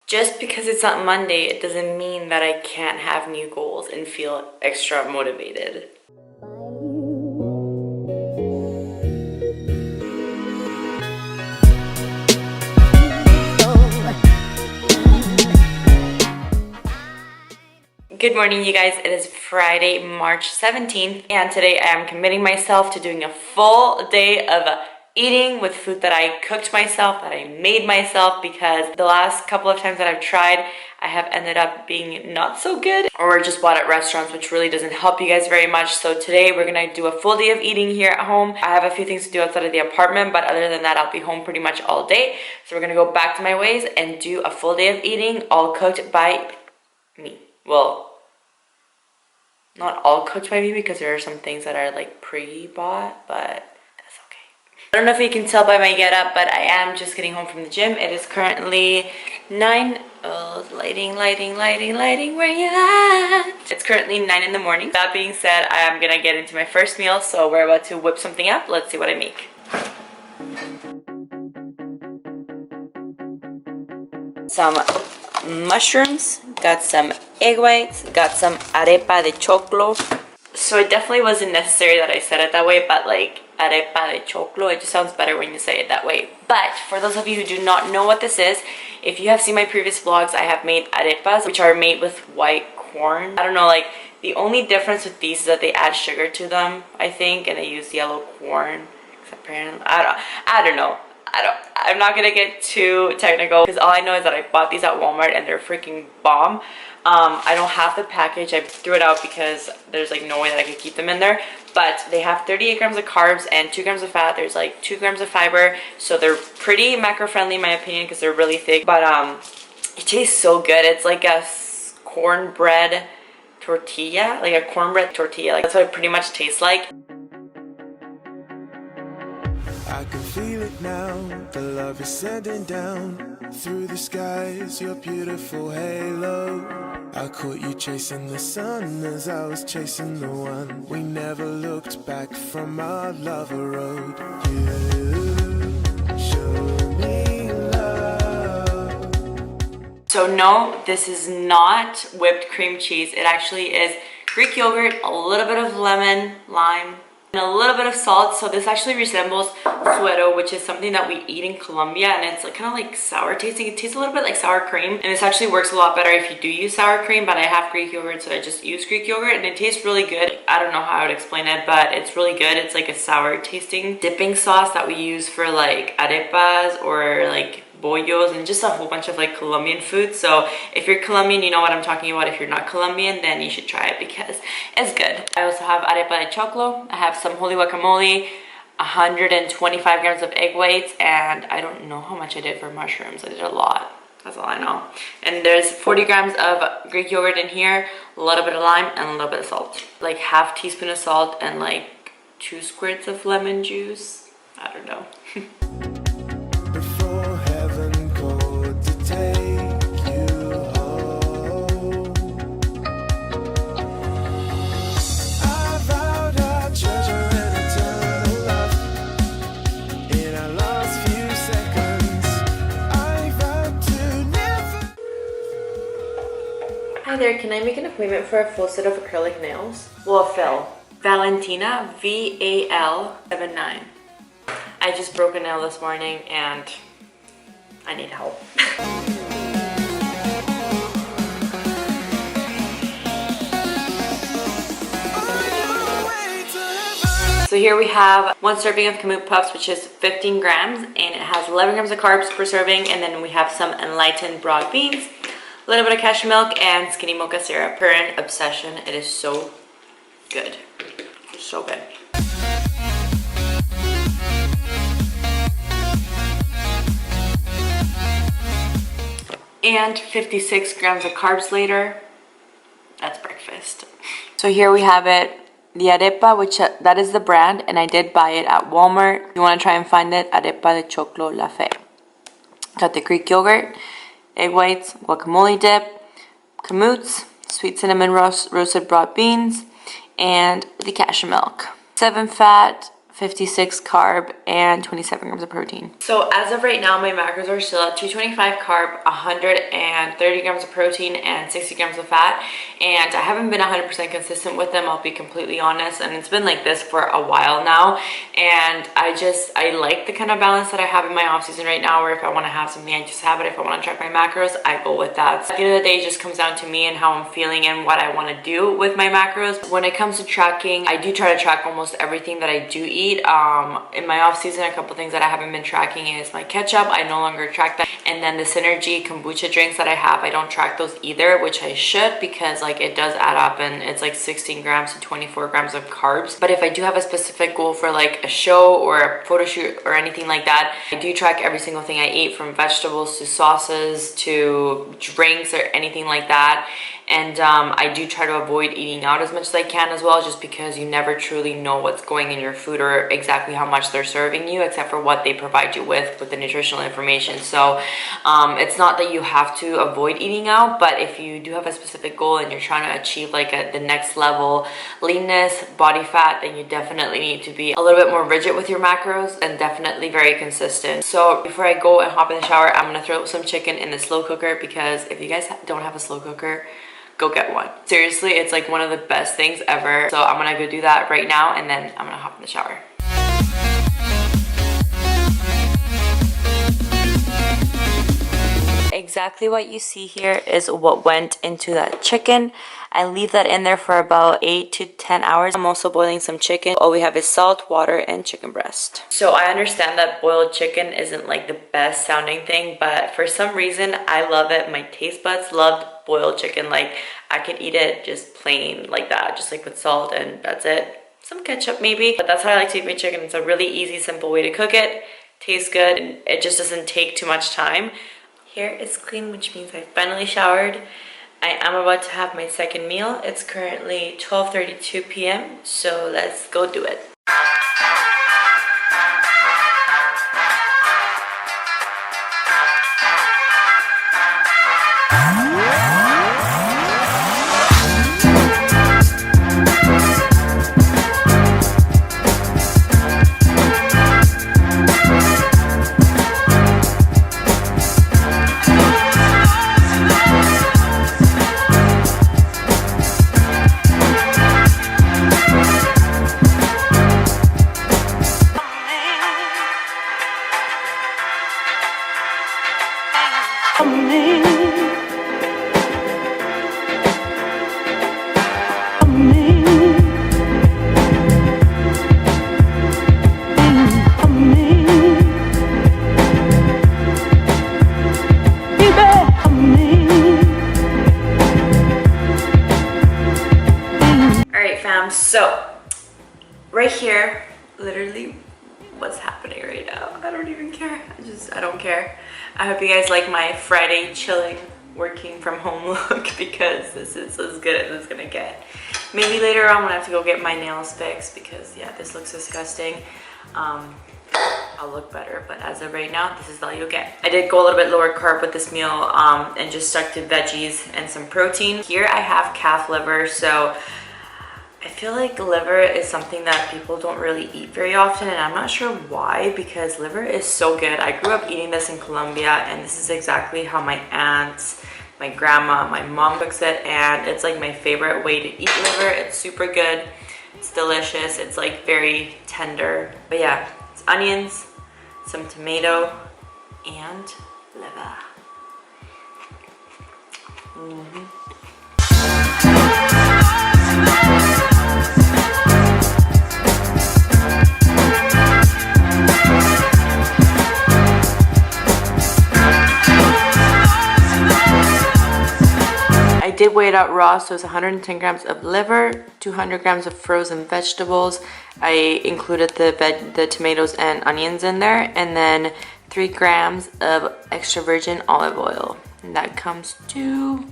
Just because it's not Monday, it doesn't mean that I can't have new goals and feel extra motivated. Good morning, you guys. It is Friday, March 17th, and today I am committing myself to doing a full day of eating with food that I cooked myself, that I made myself, because the last couple of times that I've tried, I have ended up being not so good or just bought at restaurants, which really doesn't help you guys very much. So today we're gonna do a full day of eating here at home. I have a few things to do outside of the apartment, but other than that, I'll be home pretty much all day. So we're gonna go back to my ways and do a full day of eating, all cooked by me. Well, not all cooked by me, because there are some things that are like pre-bought, but that's okay. I don't know if you can tell by my getup, but I am just getting home from the gym. It is currently 9. Oh, lighting, where you at? It's currently 9 in the morning. That being said, I am gonna get into my first meal, so we're about to whip something up. Let's see what I make. Some mushrooms, got some egg whites, got some arepa de choclo. So it definitely wasn't necessary that I said it that way, but like arepa de choclo, it just sounds better when you say it that way. But for those of you who do not know what this is, if you have seen my previous vlogs, I have made arepas, which are made with white corn. I don't know, like the only difference with these is that they add sugar to them, I think, and they use yellow corn. Apparently, I don't know. I'm not gonna get too technical, because all I know is that I bought these at Walmart and they're freaking bomb. I don't have the package. I threw it out because there's like no way that I could keep them in there. But they have 38 grams of carbs and 2 grams of fat. There's like 2 grams of fiber, so they're pretty macro friendly in my opinion, because they're really thick. But it tastes so good. It's like a cornbread tortilla, like a cornbread tortilla. Like that's what it pretty much tastes like. I can feel it now, the love is sending down through the skies, your beautiful halo. I caught you chasing the sun as I was chasing the one. We never looked back from our lover road. You show me love. So no, this is not whipped cream cheese. It actually is Greek yogurt, a little bit of lemon, lime, and a little bit of salt. So this actually resembles suero, which is something that we eat in Colombia, and it's kind of like sour tasting. It tastes a little bit like sour cream, and this actually works a lot better if you do use sour cream, but I have Greek yogurt, so I just use Greek yogurt, and it tastes really good. I don't know how I would explain it, but it's really good. It's like a sour tasting dipping sauce that we use for like arepas or like bollos and just a whole bunch of like Colombian food. So if you're Colombian, you know what I'm talking about. If you're not Colombian, then you should try it because it's good. I also have arepa de choclo. I have some holy guacamole, 125 grams of egg whites, and I don't know how much I did for mushrooms. I did a lot. That's all I know. And there's 40 grams of Greek yogurt in here, a little bit of lime, and a little bit of salt. Like half teaspoon of salt and like 2 squirts of lemon juice. I don't know. Hi there, can I make an appointment for a full set of acrylic nails? Well, fill. Valentina, VAL79. I just broke a nail this morning and I need help. So here we have 1 serving of Kamut Puffs, which is 15 grams, and it has 11 grams of carbs per serving, and then we have some enlightened broad beans, a little bit of cashew milk, and skinny mocha syrup. Current obsession. It is so good. So good. And 56 grams of carbs later. That's breakfast. So here we have it. The arepa, which that is the brand, and I did buy it at Walmart. If you want to try and find it, arepa de choclo la fe. Got the Greek yogurt, egg whites, guacamole dip, kamuts, sweet cinnamon roasted broad beans, and the cashew milk. 7 fat, 56 carb, and 27 grams of protein. So as of right now, my macros are still at 225 carb, 130 grams of protein, and 60 grams of fat. And I haven't been 100% consistent with them, I'll be completely honest. And it's been like this for a while now. And I like the kind of balance that I have in my off season right now, where if I want to have something, I just have it. If I want to track my macros, I go with that. So at the end of the day, it just comes down to me and how I'm feeling and what I want to do with my macros. When it comes to tracking, I do try to track almost everything that I do eat. In my off season, a couple things that I haven't been tracking is my ketchup. I no longer track that. And then the Synergy kombucha drinks that I have, I don't track those either, which I should, because like it does add up, and it's like 16 grams to 24 grams of carbs. But if I do have a specific goal for like a show or a photo shoot or anything like that, I do track every single thing I eat, from vegetables to sauces to drinks or anything like that. And I do try to avoid eating out as much as I can as well, just because you never truly know what's going in your food or exactly how much they're serving you, except for what they provide you with the nutritional information. So it's not that you have to avoid eating out, but if you do have a specific goal and you're trying to achieve like the next level leanness, body fat, then you definitely need to be a little bit more rigid with your macros and definitely very consistent. So before I go and hop in the shower, I'm gonna throw some chicken in the slow cooker, because if you guys don't have a slow cooker, go get one. Seriously, it's like one of the best things ever. So I'm gonna go do that right now, and then I'm gonna hop in the shower. Exactly what you see here is what went into that chicken. I leave that in there for about 8 to 10 hours. I'm also boiling some chicken. All we have is salt, water, and chicken breast. So I understand that boiled chicken isn't like the best sounding thing, but for some reason I love it. My taste buds loved boiled chicken. Like I could eat it just plain like that, just like with salt, and that's it. Some ketchup maybe, but that's how I like to eat my chicken. It's a really easy, simple way to cook it. Tastes good, and it just doesn't take too much time. Hair is clean, which means I finally showered. I am about to have my second meal. It's currently 12:32 p.m. so let's go do it. So right here, literally what's happening right now, I don't even care. I don't care. I hope you guys like my Friday chilling, working from home look, because this is as good as it's gonna get. Maybe later on when I have to go get my nails fixed, because yeah, this looks disgusting. I'll look better, but as of right now, this is all you'll get. I did go a little bit lower carb with this meal, and just stuck to veggies and some protein. Here I have calf liver, so I feel like liver is something that people don't really eat very often, and I'm not sure why, because liver is so good. I grew up eating this in Colombia, and this is exactly how my aunts, my grandma, my mom cooks it, and it's like my favorite way to eat liver. It's super good. It's delicious. It's like very tender. But yeah, it's onions, some tomato, and liver. I did weigh it out raw, so it's 110 grams of liver, 200 grams of frozen vegetables. I included the tomatoes and onions in there, and then 3 grams of extra virgin olive oil. And that comes to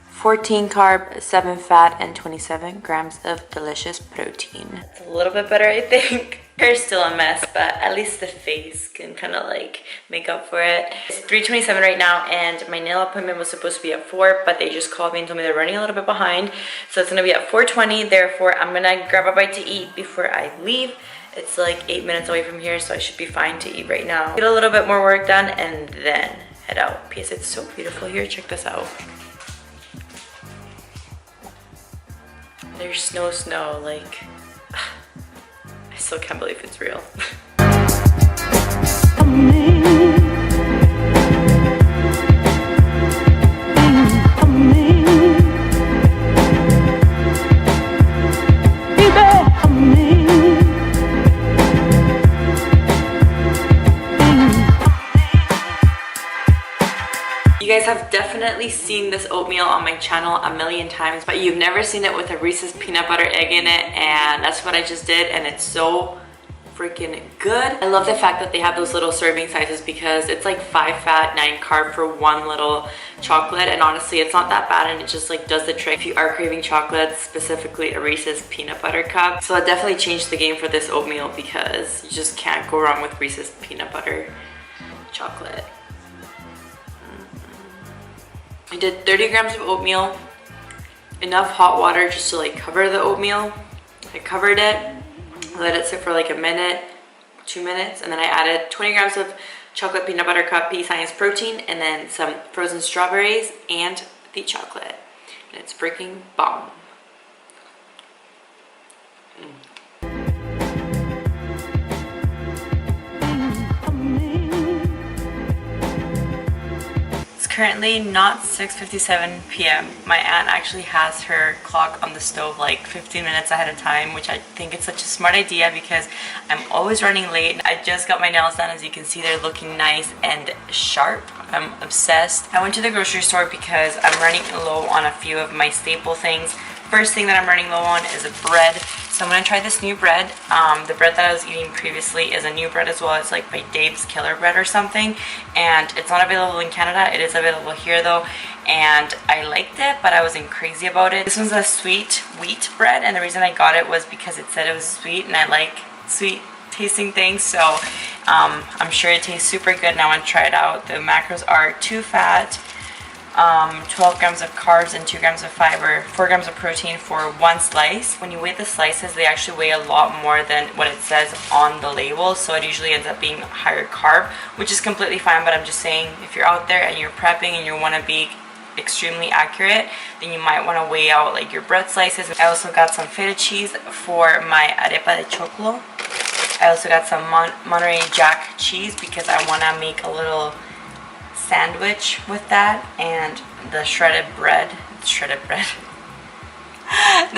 14 carb, 7 fat, and 27 grams of delicious protein. It's a little bit better, I think. Hair's still a mess, but at least the face can kind of like make up for it. It's 3:27 right now, and my nail appointment was supposed to be at 4, but they just called me and told me they're running a little bit behind. So it's gonna be at 4:20, therefore I'm gonna grab a bite to eat before I leave. It's like 8 minutes away from here, so I should be fine to eat right now. Get a little bit more work done and then head out. Because it's so beautiful here, check this out. There's snow, like, I still can't believe it's real. You guys have definitely seen this oatmeal on my channel a million times, but you've never seen it with a Reese's peanut butter egg in it, and that's what I just did, and it's so freaking good. I love the fact that they have those little serving sizes because it's like 5 fat, 9 carb for one little chocolate, and honestly it's not that bad, and it just like does the trick if you are craving chocolate, specifically a Reese's peanut butter cup. So it definitely changed the game for this oatmeal because you just can't go wrong with Reese's peanut butter chocolate. I did 30 grams of oatmeal, enough hot water just to like cover the oatmeal. I covered it, let it sit for like a minute, 2 minutes, and then I added 20 grams of chocolate peanut butter cup pea science protein, and then some frozen strawberries and the chocolate. And it's freaking bomb. Currently not 6:57 p.m. My aunt actually has her clock on the stove like 15 minutes ahead of time, which I think it's such a smart idea because I'm always running late. I just got my nails done. As you can see, they're looking nice and sharp. I'm obsessed. I went to the grocery store because I'm running low on a few of my staple things. First thing that I'm running low on is bread. So I'm gonna try this new bread. The bread that I was eating previously is a new bread as well. It's like by Dave's Killer Bread or something, and it's not available in Canada. It is available here though, and I liked it, but I wasn't crazy about it. This one's a sweet wheat bread, and the reason I got it was because it said it was sweet, and I like sweet tasting things, so I'm sure it tastes super good, and I want to try it out. The macros are 2 fat, 12 grams of carbs and 2 grams of fiber, 4 grams of protein for 1 slice. When you weigh the slices, they actually weigh a lot more than what it says on the label, so it usually ends up being higher carb, which is completely fine, but I'm just saying if you're out there and you're prepping and you want to be extremely accurate, then you might want to weigh out like your bread slices. I also got some feta cheese for my arepa de choclo. I also got some Monterey Jack cheese because I want to make a little sandwich with that, and the shredded bread, the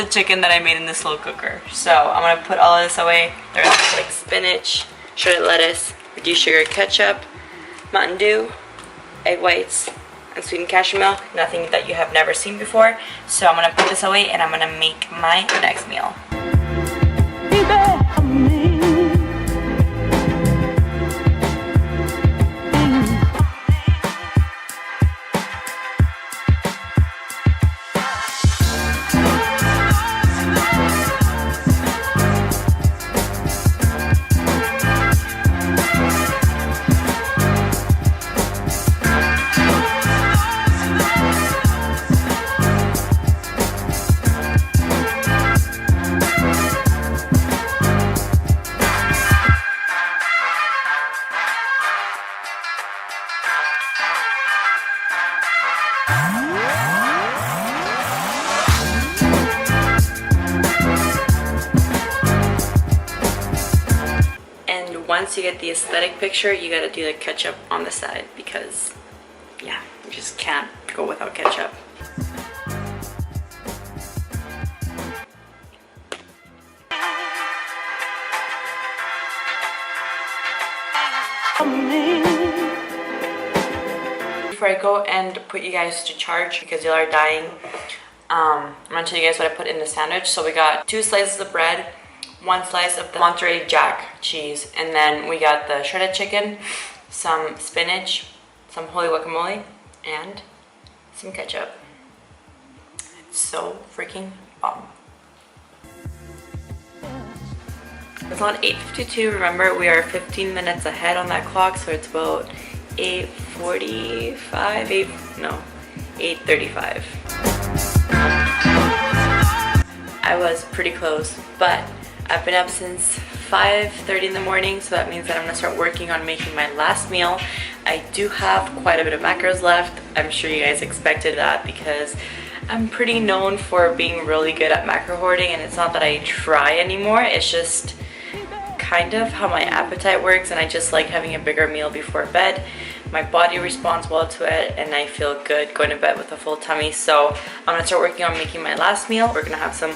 chicken that I made in the slow cooker. So I'm gonna put all of this away. There's like spinach, shredded lettuce, reduced sugar ketchup, Mountain Dew, egg whites, and sweetened cashew milk. Nothing that you have never seen before. So I'm gonna put this away and I'm gonna make my next meal. Once you get the aesthetic picture, you gotta do the ketchup on the side because, yeah, you just can't go without ketchup. Before I go and put you guys to charge because y'all are dying, I'm gonna tell you guys what I put in the sandwich. So we got 2 slices of bread, 1 slice of the Monterey Jack cheese, and then we got the shredded chicken, some spinach, some holy guacamole, and some ketchup. It's so freaking bomb. It's on 8:52. Remember, we are 15 minutes ahead on that clock, so it's about 8:45, 8:35. I was pretty close, but I've been up since 5:30 in the morning, so that means that I'm gonna start working on making my last meal. I do have quite a bit of macros left. I'm sure you guys expected that because I'm pretty known for being really good at macro hoarding, and it's not that I try anymore, it's just kind of how my appetite works, and I just like having a bigger meal before bed. My body responds well to it, and I feel good going to bed with a full tummy. So I'm gonna start working on making my last meal. We're gonna have some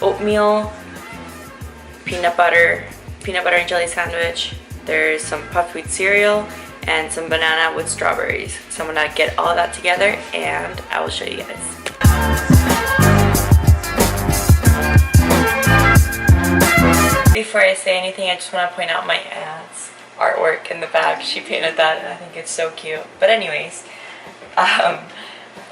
oatmeal, peanut butter and jelly sandwich. There's some puffed wheat cereal and some banana with strawberries. So I'm gonna get all that together and I will show you guys. Before I say anything, I just want to point out my aunt's artwork in the back. She painted that and I think it's so cute. But anyways, I'm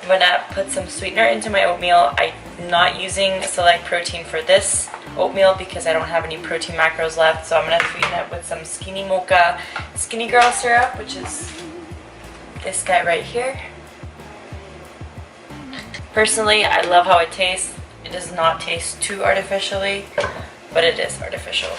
gonna put some sweetener into my oatmeal. I'm not using Select Protein for this oatmeal because I don't have any protein macros left. So I'm gonna sweeten it with some Skinny Mocha Skinny Girl syrup, which is this guy right here. Personally, I love how it tastes. It does not taste too artificially, but it is artificial.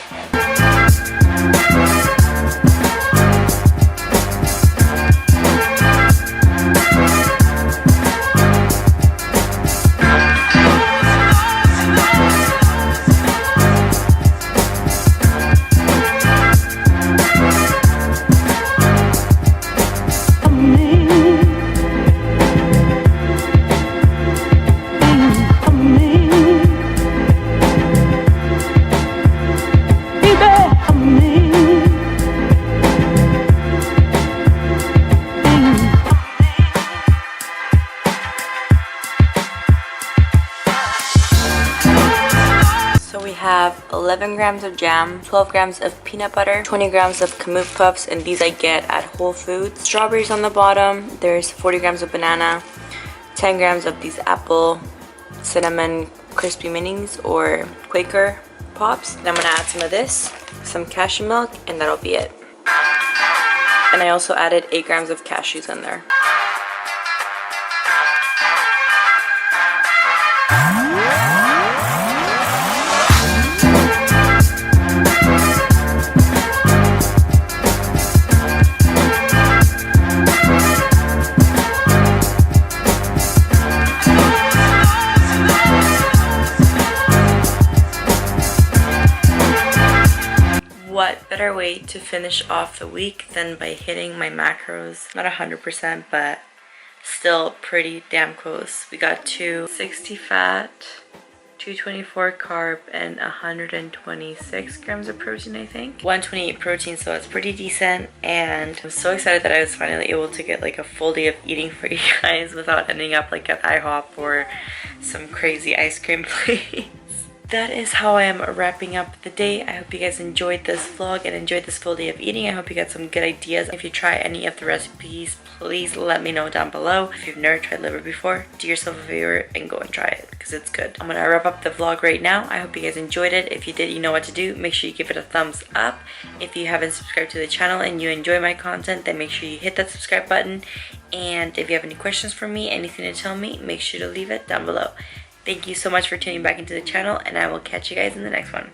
Have 11 grams of jam, 12 grams of peanut butter, 20 grams of Kamut Puffs, and these I get at Whole Foods. Strawberries on the bottom. There's 40 grams of banana, 10 grams of these apple cinnamon crispy minis or Quaker Pops. Then I'm gonna add some of this, some cashew milk, and that'll be it. And I also added 8 grams of cashews in there. What better way to finish off the week than by hitting my macros? Not 100%, but still pretty damn close. We got 260 fat, 224 carb, and 126 grams of protein, I think. 128 protein, so it's pretty decent. And I'm so excited that I was finally able to get like a full day of eating for you guys without ending up like at IHOP or some crazy ice cream place. That is how I am wrapping up the day. I hope you guys enjoyed this vlog and enjoyed this full day of eating. I hope you got some good ideas. If you try any of the recipes, please let me know down below. If you've never tried liver before, do yourself a favor and go and try it because it's good. I'm gonna wrap up the vlog right now. I hope you guys enjoyed it. If you did, you know what to do. Make sure you give it a thumbs up. If you haven't subscribed to the channel and you enjoy my content, then make sure you hit that subscribe button. And if you have any questions for me, anything to tell me, make sure to leave it down below. Thank you so much for tuning back into the channel, and I will catch you guys in the next one.